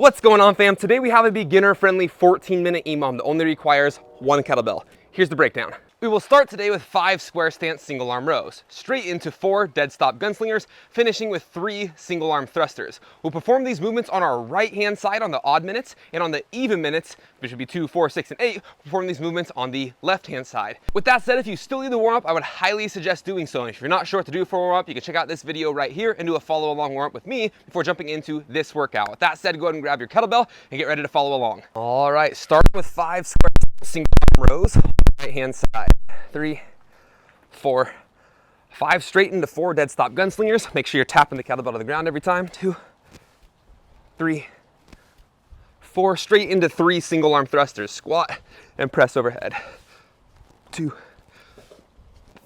What's going on, fam? Today we have a beginner-friendly 14-minute EMOM that only requires one kettlebell. Here's the breakdown. We will start today with 5 square stance single arm rows, straight into 4 dead stop gunslingers, finishing with 3 single arm thrusters. We'll perform these movements on our right hand side on the odd minutes, and on the even minutes, which would be 2, 4, 6, and 8, we'll perform these movements on the left hand side. With that said, if you still need the warm up, I would highly suggest doing so. And if you're not sure what to do for a warm up, you can check out this video right here and do a follow along warm up with me before jumping into this workout. With that said, go ahead and grab your kettlebell and get ready to follow along. All right, start with 5 square single arm rows. Right hand side, 3, 4, 5 straight into 4 dead stop gunslingers. Make sure you're tapping the kettlebell to the ground every time. 2, 3, 4 straight into 3 single arm thrusters. Squat and press overhead. 2,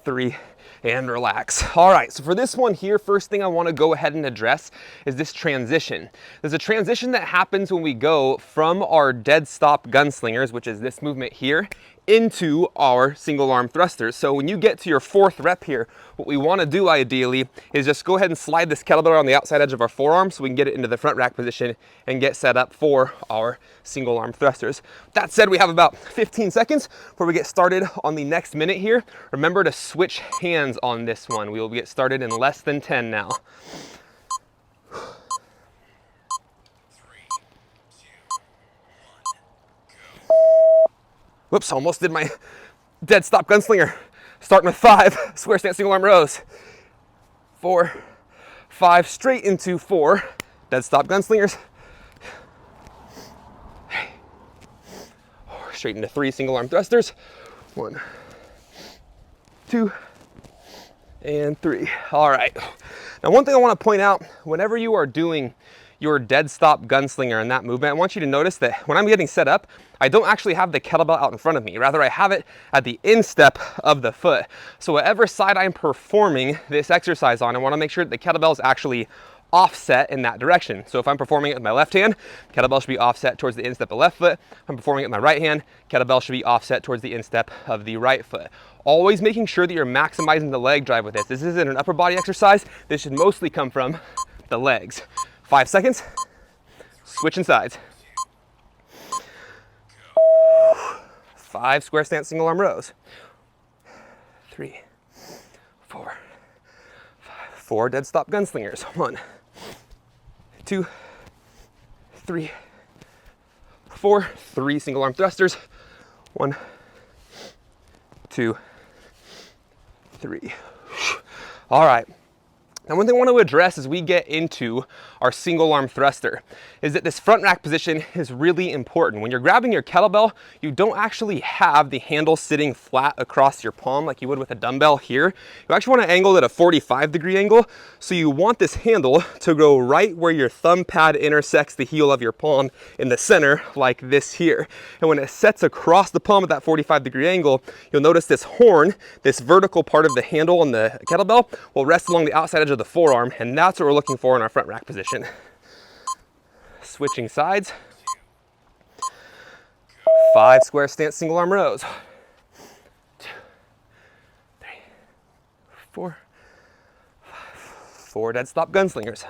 3, and relax. All right, so for this one here, first thing I want to go ahead and address is this transition. There's a transition that happens when we go from our dead stop gunslingers, which is this movement here, into our single arm thrusters. So when you get to your 4th rep here, what we want to do ideally is just go ahead and slide this kettlebell on the outside edge of our forearm so we can get it into the front rack position and get set up for our single arm thrusters. That said, we have about 15 seconds before we get started on the next minute here. Remember to switch hands on this one. We will get started in less than 10 now. Whoops, almost did my dead stop gunslinger. Starting with 5 square stance single arm rows. 4, 5 straight into 4 dead stop gunslingers. Straight into 3 single arm thrusters. 1, 2, and 3. All right. Now, one thing I want to point out, whenever you are doing your dead stop gunslinger in that movement, I want you to notice that when I'm getting set up, I don't actually have the kettlebell out in front of me. Rather, I have it at the instep of the foot. So whatever side I'm performing this exercise on, I want to make sure that the kettlebell is actually offset in that direction. So if I'm performing it with my left hand, kettlebell should be offset towards the instep of the left foot. If I'm performing it with my right hand, kettlebell should be offset towards the instep of the right foot. Always making sure that you're maximizing the leg drive with this. This isn't an upper body exercise. This should mostly come from the legs. 5 seconds, switching sides. 5 square stance single arm rows. 3, 4, 5. 4 dead stop gunslingers. 1, 2, 3, 4. 3 single arm thrusters. 1, 2, 3. All right. Now, one thing I want to address as we get into our single arm thruster is that this front rack position is really important. When you're grabbing your kettlebell, you don't actually have the handle sitting flat across your palm like you would with a dumbbell here. You actually want to angle it at a 45-degree angle. So you want this handle to go right where your thumb pad intersects the heel of your palm in the center, like this here. And when it sets across the palm at that 45-degree angle, you'll notice this horn, this vertical part of the handle on the kettlebell, will rest along the outside edge of the forearm, and that's what we're looking for in our front rack position. Switching sides. 5 square stance single arm rows. 2, 3, 4, 5. 4 dead stop gunslingers.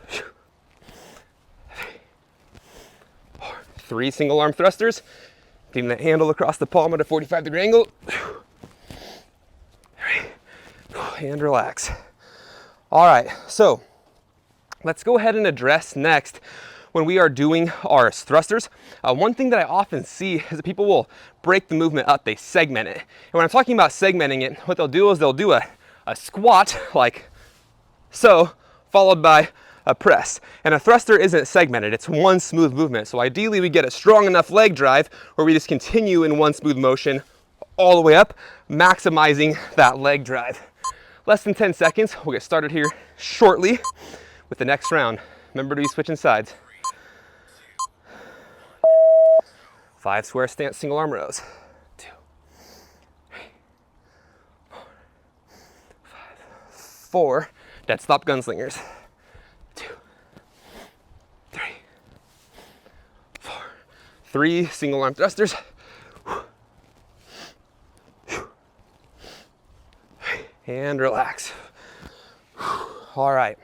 3, 4. 3 single arm thrusters. Keeping that handle across the palm at a 45-degree angle. 3, and relax. All right, so let's go ahead and address next when we are doing our thrusters. One thing that I often see is that people will break the movement up, they segment it. And when I'm talking about segmenting it, what they'll do is they'll do a squat like so, followed by a press. And a thruster isn't segmented, it's one smooth movement. So ideally we get a strong enough leg drive where we just continue in one smooth motion all the way up, maximizing that leg drive. Less than 10 seconds, we'll get started here shortly with the next round. Remember to be switching sides. 5 square stance single arm rows. 2, 3, 4, 5. 4 dead stop gunslingers. 2, 3, 4. 3 single arm thrusters. And relax. All right.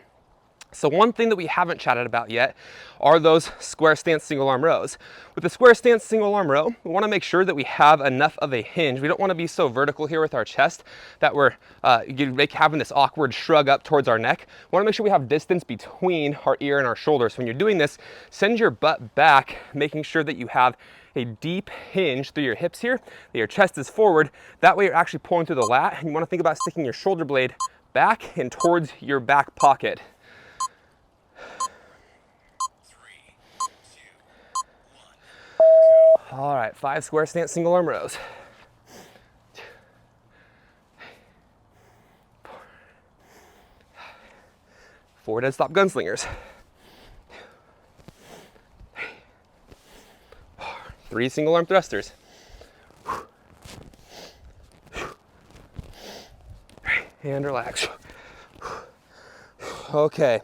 So one thing that we haven't chatted about yet are those square stance single arm rows. With the square stance single arm row, we want to make sure that we have enough of a hinge. We don't want to be so vertical here with our chest that we're having this awkward shrug up towards our neck. We want to make sure we have distance between our ear and our shoulders. When you're doing this, send your butt back, making sure that you have a deep hinge through your hips here, that your chest is forward. That way you're actually pulling through the lat, and you want to think about sticking your shoulder blade back and towards your back pocket. 3, 2, 1. All right, 5 square stance single arm rows. 2, 4, 4 dead stop gunslingers. 3 single arm thrusters. And relax. Okay.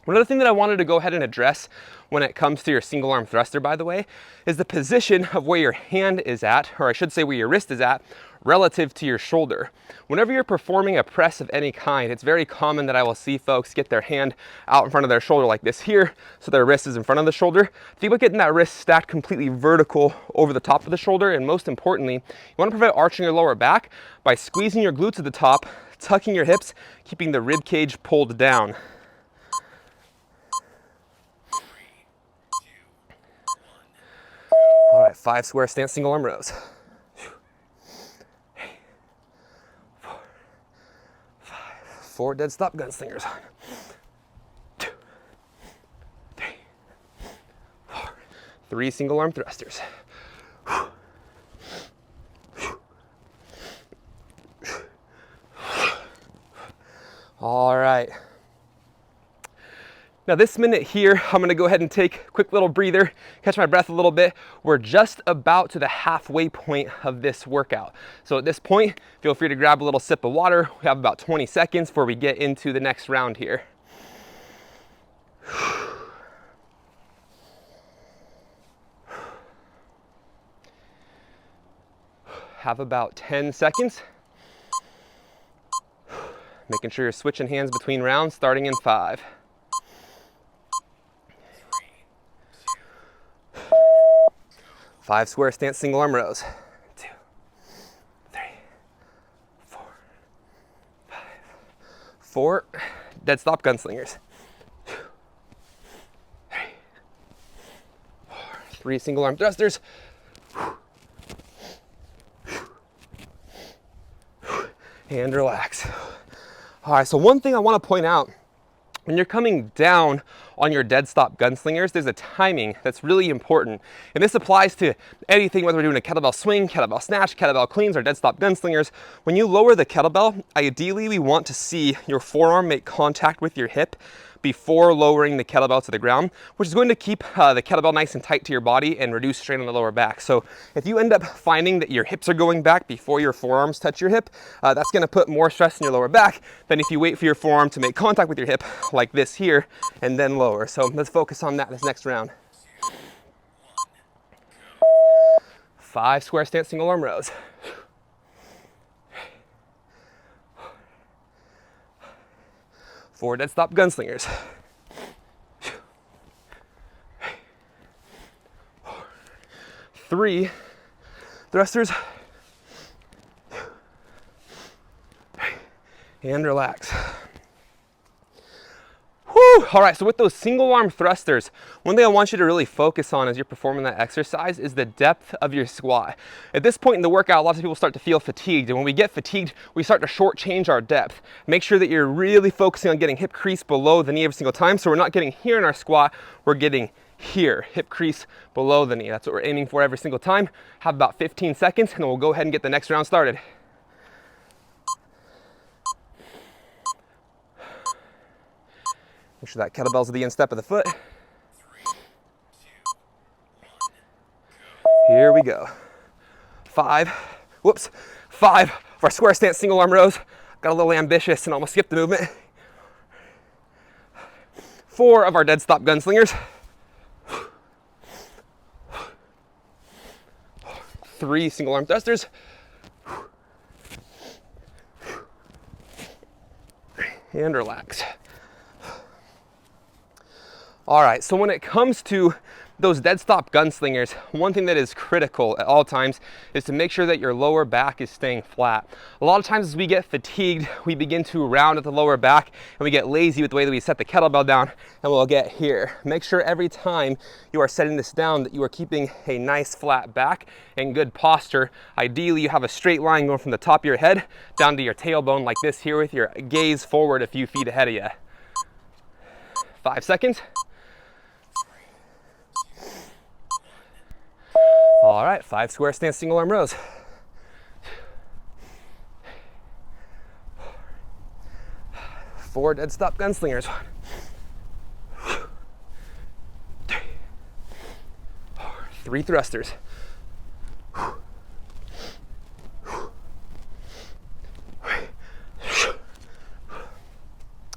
One other thing that I wanted to go ahead and address when it comes to your single arm thruster, by the way, is the position of where your hand is at, or I should say where your wrist is at, relative to your shoulder. Whenever you're performing a press of any kind, it's very common that I will see folks get their hand out in front of their shoulder like this here, so their wrist is in front of the shoulder. Think about getting that wrist stacked completely vertical over the top of the shoulder, and most importantly, you want to prevent arching your lower back by squeezing your glutes at the top, tucking your hips, keeping the rib cage pulled down. 3, 2, 1. All right, 5 square stance single arm rows. 4, 5, 4 dead stop gunslingers. 2, 3, 4, 3 single arm thrusters. All right. Now this minute here, I'm gonna go ahead and take a quick little breather, catch my breath a little bit. We're just about to the halfway point of this workout. So at this point, feel free to grab a little sip of water. We have about 20 seconds before we get into the next round here. Have about 10 seconds. Making sure you're switching hands between rounds, starting in 5. 3, 2, 5 square stance single arm rows. 2, 3, 4, 5. 4 dead stop gunslingers. 2, 3, 4. 3 single arm thrusters. And relax. All right, so one thing I want to point out, when you're coming down on your dead stop gunslingers, there's a timing that's really important. And this applies to anything, whether we're doing a kettlebell swing, kettlebell snatch, kettlebell cleans, or dead stop gunslingers. When you lower the kettlebell, ideally we want to see your forearm make contact with your hip before lowering the kettlebell to the ground, which is going to keep the kettlebell nice and tight to your body and reduce strain on the lower back. So if you end up finding that your hips are going back before your forearms touch your hip, that's going to put more stress in your lower back than if you wait for your forearm to make contact with your hip like this here and then lower. So let's focus on that this next round. 2, 1, go. 5 square stance single arm rows. 4 dead stop gunslingers. 3 thrusters. And relax. Whew. All right, so with those single arm thrusters, one thing I want you to really focus on as you're performing that exercise is the depth of your squat. At this point in the workout, lots of people start to feel fatigued, and when we get fatigued, we start to shortchange our depth. Make sure that you're really focusing on getting hip crease below the knee every single time, so we're not getting here in our squat, we're getting here, hip crease below the knee. That's what we're aiming for every single time. Have about 15 seconds, and then we'll go ahead and get the next round started. Make sure that kettlebell's at the instep of the foot. 3, 2, 1, go. Here we go. 5 of our square stance single arm rows. Got a little ambitious and almost skipped the movement. 4 of our dead stop gunslingers. 3 single arm thrusters. And relax. All right, so when it comes to those dead stop gunslingers, one thing that is critical at all times is to make sure that your lower back is staying flat. A lot of times as we get fatigued, we begin to round at the lower back and we get lazy with the way that we set the kettlebell down, and we'll get here. Make sure every time you are setting this down that you are keeping a nice flat back and good posture. Ideally, you have a straight line going from the top of your head down to your tailbone like this here with your gaze forward a few feet ahead of you. 5 seconds. All right, 5 square stance single arm rows. 4 dead stop gunslingers. 1, 2, 3 thrusters.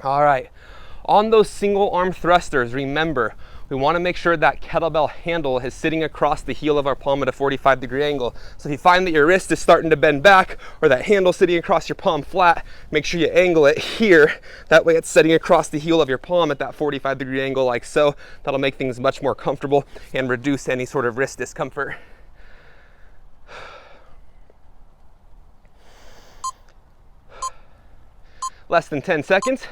All right, on those single arm thrusters, remember, we want to make sure that kettlebell handle is sitting across the heel of our palm at a 45-degree angle. So if you find that your wrist is starting to bend back or that handle sitting across your palm flat, make sure you angle it here. That way it's sitting across the heel of your palm at that 45-degree angle like so. That'll make things much more comfortable and reduce any sort of wrist discomfort. Less than 10 seconds.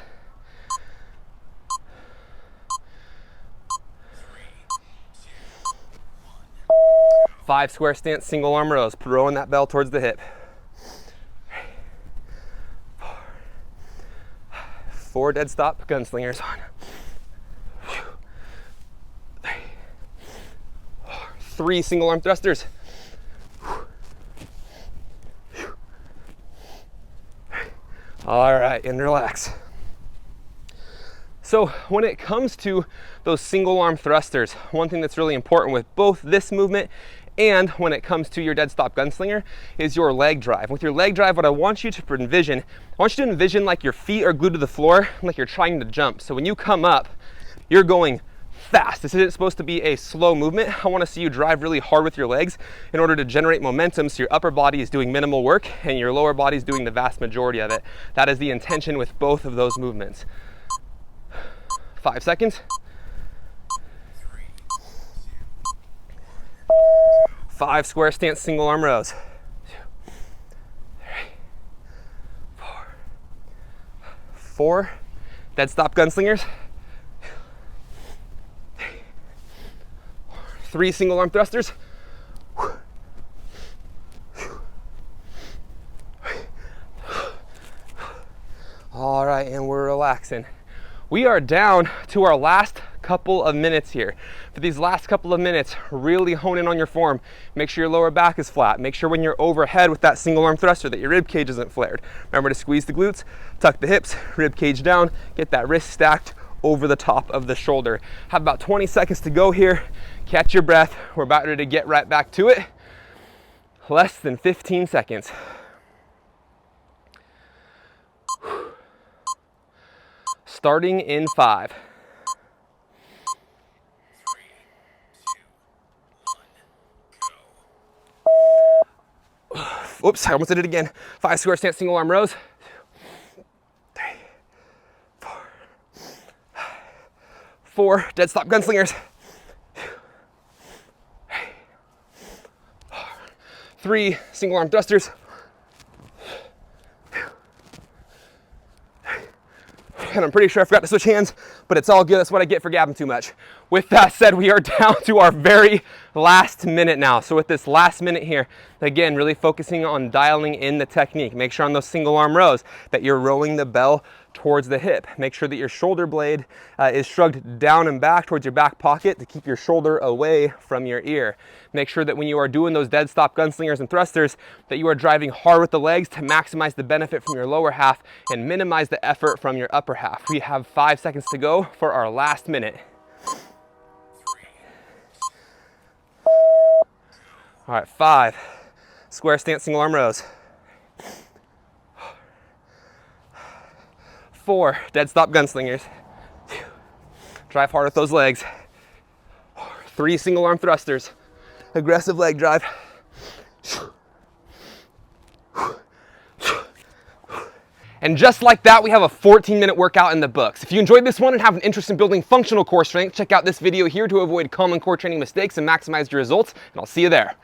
5 square stance single arm rows, throwing that bell towards the hip. 4 dead stop gunslingers. 1, 3 single arm thrusters. All right, and relax. So when it comes to those single arm thrusters, one thing that's really important with both this movement and when it comes to your dead stop gunslinger is your leg drive. With your leg drive, what I want you to envision, like your feet are glued to the floor, like you're trying to jump. So when you come up, you're going fast. This isn't supposed to be a slow movement. I want to see you drive really hard with your legs in order to generate momentum so your upper body is doing minimal work and your lower body is doing the vast majority of it. That is the intention with both of those movements. 5 seconds. 5 square stance single arm rows. 2, 3, 4. 4 dead stop gunslingers. 3 single arm thrusters. All right, and we're relaxing. We are down to our last couple of minutes here. For these last couple of minutes, really hone in on your form. Make sure your lower back is flat. Make sure when you're overhead with that single arm thruster that your rib cage isn't flared. Remember to squeeze the glutes, tuck the hips, rib cage down, get that wrist stacked over the top of the shoulder. Have about 20 seconds to go here. Catch your breath. We're about ready to get right back to it. Less than 15 seconds. Starting in 5. 3, 2, 1, go. Oops, I almost did it again. 5 square stance single arm rows. 2, 3, 4. 4 dead stop gunslingers. 2, 3 single arm thrusters. And I'm pretty sure I forgot to switch hands, but it's all good. That's what I get for gabbing too much. With that said, we are down to our very last minute now. So with this last minute here, again, really focusing on dialing in the technique. Make sure on those single arm rows that you're rowing the bell towards the hip. Make sure that your shoulder blade is shrugged down and back towards your back pocket to keep your shoulder away from your ear. Make sure that when you are doing those dead stop gunslingers and thrusters that you are driving hard with the legs to maximize the benefit from your lower half and minimize the effort from your upper half. We have 5 seconds to go for our last minute. 3. All right, 5 square stance single arm rows. 4 dead stop gunslingers. Drive hard with those legs. 3 single arm thrusters. Aggressive leg drive. And just like that, we have a 14-minute workout in the books. If you enjoyed this one and have an interest in building functional core strength, check out this video here to avoid common core training mistakes and maximize your results, and I'll see you there.